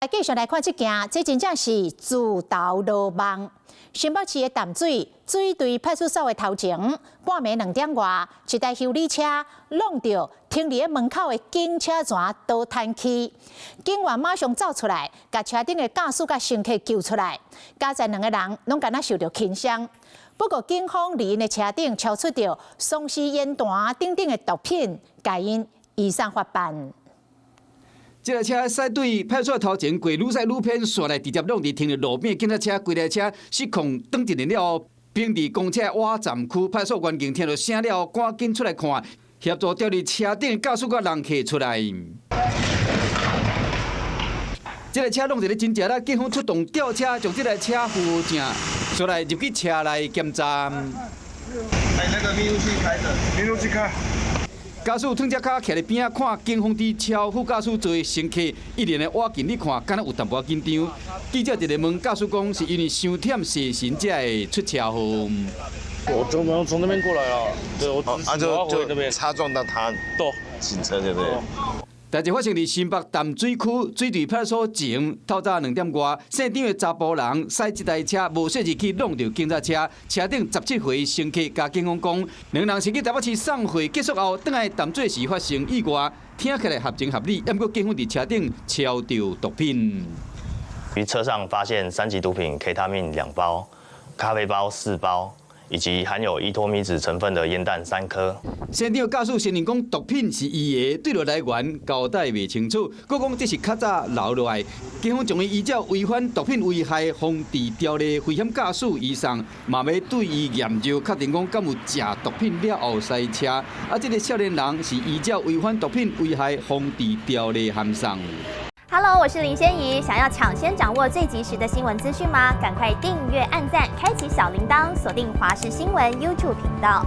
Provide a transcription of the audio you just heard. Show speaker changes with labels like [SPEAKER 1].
[SPEAKER 1] 来继续来看这件，这真正是自投罗网。新北市的淡水水队派出所的头前，半暝2点外，一台修理车弄到停伫门口的警车船倒摊去，警员马上走出来，把车顶的驾驶甲乘客救出来。加在2个人拢敢若受到轻伤。不过警方离因的车顶超出着松狮烟弹等等的毒品，甲因移送法办。
[SPEAKER 2] 这台车驶对派出所头前过愈驶愈偏，煞来直接弄伫停伫路边警察车，规台车失控转一轮了后，并伫公车瓦站区派出所员警听到声了后，赶紧出来看，协助调离车顶驾驶甲人客出来。这台车弄一个真正啦，警方出动吊车，将这台车扶正，煞来入去车内检查。
[SPEAKER 3] 那个密录器开着，密录器开。
[SPEAKER 2] 驾驶躺只脚徛伫边仔看警方伫超副驾驶座的乘客一连的挖近你看，敢若有淡薄紧张。记者直接问驾驶讲，是因为伤忝蛇神才会出车祸？
[SPEAKER 4] 我从那边过来了，对，我
[SPEAKER 3] 就
[SPEAKER 4] 那边
[SPEAKER 3] 擦撞到他警车，对不对？
[SPEAKER 2] 代志发生伫新北淡水区水队派出所前，透早2点外，现场的查甫人驶这台车无说日去弄到警察车，车顶17岁乘客甲警方讲，2人是去台北市送货结束后，倒来淡水市发生意外，听起来合情合理。不过警方伫车顶敲到毒品，
[SPEAKER 5] 于车上发现3级毒品 K 他命2包、咖啡包4包。 以及含有依托米酯成分的烟弹3颗。
[SPEAKER 2] 现场驾驶承认讲毒品是伊的，对落来源交代未清楚。佮讲这是较早留落来，警方将伊依照违反毒品危害防治条例危险驾驶移送，嘛要对伊验就确定讲敢有食毒品了后驶车。啊，这个少年人是依照违反毒品危害防治条例函送。
[SPEAKER 6] Hello， 我是林仙怡。想要抢先掌握最及时的新闻资讯吗？赶快订阅、按赞、开启小铃铛，锁定华视新闻 YouTube 频道。